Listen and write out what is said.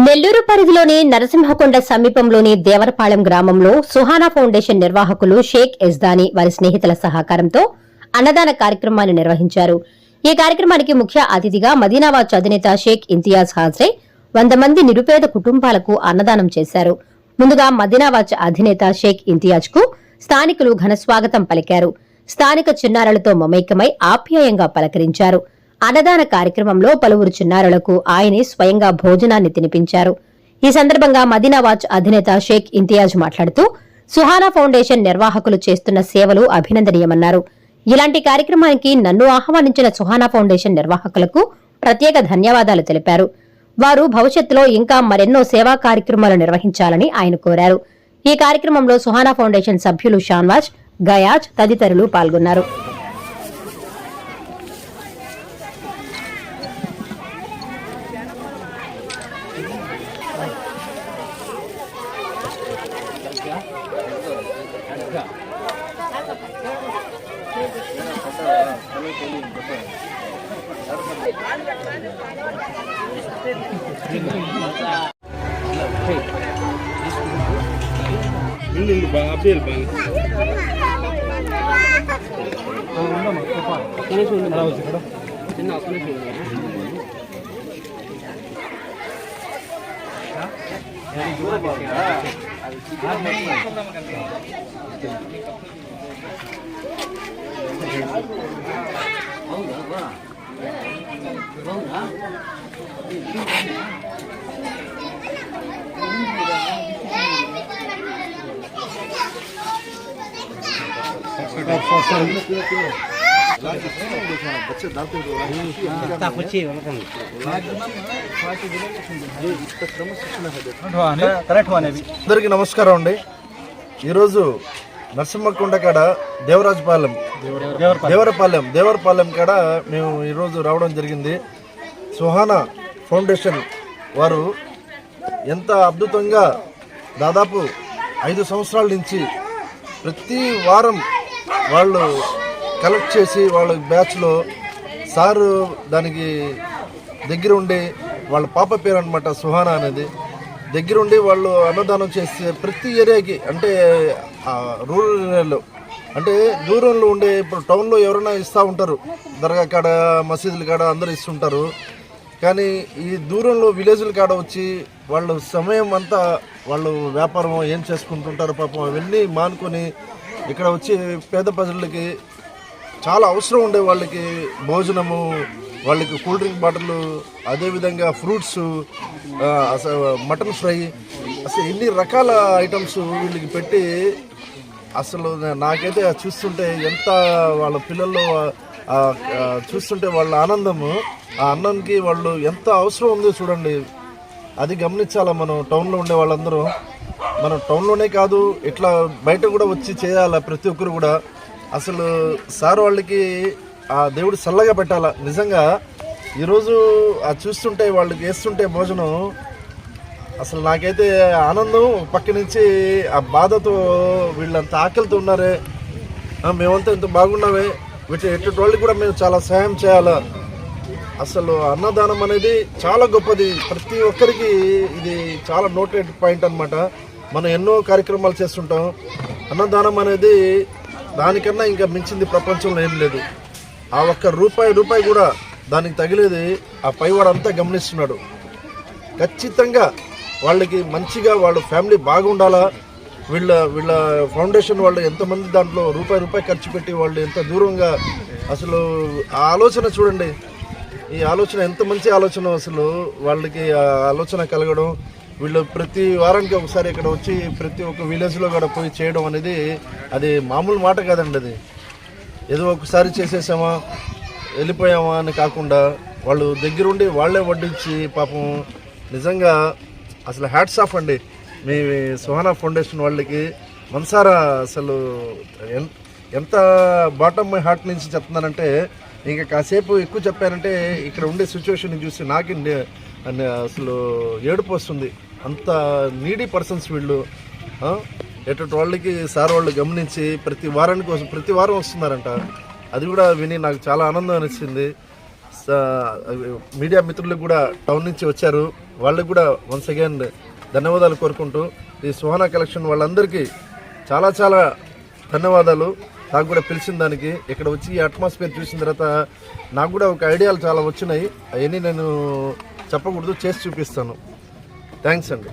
నెల్లూరు పరిధిలోని నరసింహకొండ సమీపంలోని దేవరపాలెం గ్రామంలో సుహానా ఫౌండేషన్ నిర్వాహకులు షేక్ ఎజ్దానీ వారి స్నేహితుల సహకారంతో అన్నదాన కార్యక్రమాన్ని నిర్వహించారు. ఈ కార్యక్రమానికి ముఖ్య అతిథిగా మదీనావాచ్ అధినేత షేక్ ఇంతియాజ్ హాజరై 100 మంది నిరుపేద కుటుంబాలకు అన్నదానం చేశారు. ముందుగా మదీనావాచ్ అధినేత షేక్ ఇంతియాజ్ కు స్థానికులు ఘనస్వాగతం పలికారు. స్థానిక చిన్నారులతో మమైకమై ఆప్యాయంగా పలకరించారు. అన్నదాన కార్యక్రమంలో పలువురు చిన్నారులకు ఆయనే స్వయంగా భోజనాన్ని తినిపించారు. ఈ సందర్భంగా మదీనావాచ్ అధినేత షేక్ ఇంతియాజ్ మాట్లాడుతూ సుహానా ఫౌండేషన్ నిర్వాహకులు చేస్తున్న సేవలు అభినందనీయమన్నారు. ఇలాంటి కార్యక్రమానికి నన్ను ఆహ్వానించిన సుహానా ఫౌండేషన్ నిర్వాహకులకు ప్రత్యేక ధన్యవాదాలు తెలిపారు. వారు భవిష్యత్తులో ఇంకా మరెన్నో సేవా కార్యక్రమాలు నిర్వహించాలని ఆయన కోరారు. ఈ కార్యక్రమంలో సుహానా ఫౌండేషన్ సభ్యులు షాన్వాజ్, గయాజ్ తదితరులు పాల్గొన్నారు. అందరికీ నమస్కారం అండి. ఈరోజు నరసింహకొండ కాడ దేవరపాలెం కాడ మేము ఈరోజు రావడం జరిగింది. సుహానా ఫౌండేషన్ వారు ఎంత అద్భుతంగా దాదాపు 5 సంవత్సరాల నుంచి ప్రతి వారం వాళ్ళు కలెక్ట్ చేసి వాళ్ళ బ్యాచ్లో సారు దానికి దగ్గర ఉండి, వాళ్ళ పాప పేరు అనమాట సుహానా అనేది, దగ్గరుండి వాళ్ళు అన్నదానం చేస్తే ప్రతి ఏరియాకి, అంటే రూరల్ ఏరియాలో, అంటే దూరంలో ఉండే, ఇప్పుడు టౌన్లో ఎవరైనా ఇస్తూ ఉంటారు, దర్గా కాడ మసీదుల కాడ అందరూ ఇస్తుంటారు. కానీ ఈ దూరంలో విలేజ్ల కాడ వచ్చి వాళ్ళు సమయం అంతా వాళ్ళు వ్యాపారం ఏం చేసుకుంటుంటారు పాపం, అవన్నీ మానుకొని ఇక్కడ వచ్చి పేద ప్రజలకి చాలా అవసరం ఉండే వాళ్ళకి భోజనము, వాళ్ళకి కూల్ డ్రింక్ బాటిల్, అదేవిధంగా ఫ్రూట్స్, మటన్ ఫ్రై, అసలు ఎన్ని రకాల ఐటమ్స్ వీళ్ళకి పెట్టి, అసలు నాకైతే చూస్తుంటే ఎంత వాళ్ళ పిల్లల్లో చూస్తుంటే వాళ్ళ ఆనందము, ఆ అన్నానికి వాళ్ళు ఎంత అవసరం ఉందో చూడండి. అది గమనించాలా మనం టౌన్లో ఉండే వాళ్ళందరూ. మనం టౌన్లోనే కాదు, ఇట్లా బయట కూడా వచ్చి చేయాలా ప్రతి ఒక్కరు కూడా. అసలు సార్ వాళ్ళకి ఆ దేవుడు చల్లగా పెట్టాలా. నిజంగా ఈరోజు చూస్తుంటే వాళ్ళకి వేస్తుంటే భోజనం, అసలు నాకైతే ఆనందం, పక్క నుంచి ఆ బాధతో వీళ్ళంత ఆకలితో ఉన్నారే, మేమంతా ఇంత బాగున్నామే, ఎటువంటి వాళ్ళకి కూడా మేము చాలా సహాయం చేయాలా. అసలు అన్నదానం అనేది చాలా గొప్పది, ప్రతి ఒక్కరికి ఇది చాలా నోటెడ్ పాయింట్ అనమాట. మనం ఎన్నో కార్యక్రమాలు చేస్తుంటాం, అన్నదానం అనేది దానికన్నా ఇంకా మించింది ప్రపంచంలో ఏం లేదు. ఆ ఒక్క రూపాయి కూడా దానికి తగిలేది ఆ పైవాడంతా గమనిస్తున్నాడు. ఖచ్చితంగా వాళ్ళకి మంచిగా వాళ్ళ ఫ్యామిలీ బాగుండాలా. వీళ్ళ ఫౌండేషన్ వాళ్ళు ఎంతమంది దాంట్లో రూపాయి ఖర్చు పెట్టి వాళ్ళు ఎంత దూరంగా, అసలు ఆ ఆలోచన చూడండి, ఈ ఆలోచన ఎంత మంచి ఆలోచన. అసలు వాళ్ళకి ఆ ఆలోచన కలగడం, వీళ్ళు ప్రతి వారానికి ఒకసారి ఇక్కడ వచ్చి ప్రతి ఒక్క విలేజ్లో కూడా పోయి చేయడం అనేది అది మామూలు మాట కాదండి. అది ఏదో ఒకసారి చేసేసామా వెళ్ళిపోయామా అని కాకుండా వాళ్ళు దగ్గరుండి వాళ్ళే వడ్డించి పాపం, నిజంగా అసలు హ్యాట్స్ ఆఫ్ అండి మీ సుహానా ఫౌండేషన్ వాళ్ళకి మనసారా. అసలు ఎంత బాటమ్ మై హార్ట్ నుంచి చెప్తున్నానంటే, ఇంకా కాసేపు ఎక్కువ చెప్పానంటే ఇక్కడ ఉండే సిచ్యువేషన్ చూసి నాకు అసలు ఏడుపు వస్తుంది. అంత నీడీ పర్సన్స్ వీళ్ళు. ఎటువంటి వాళ్ళకి సార్ వాళ్ళు గమనించి ప్రతి వారం వస్తున్నారంట. అది కూడా విని నాకు చాలా ఆనందం అనిపించింది. మీడియా మిత్రులు కూడా టౌన్ నుంచి వచ్చారు, వాళ్ళకి కూడా వన్స్ అగైన్ ధన్యవాదాలు కోరుకుంటూ ఈ సుహానా కలెక్షన్ వాళ్ళందరికీ చాలా చాలా ధన్యవాదాలు. నాకు కూడా పిలిచిన దానికి, ఇక్కడ వచ్చి ఈ అట్మాస్ఫియర్ చూసిన తర్వాత నాకు కూడా ఒక ఐడియాలు చాలా వచ్చినాయి. అవన్నీ నేను చెప్పకూడదు, చేసి చూపిస్తాను. థ్యాంక్స్ అండి.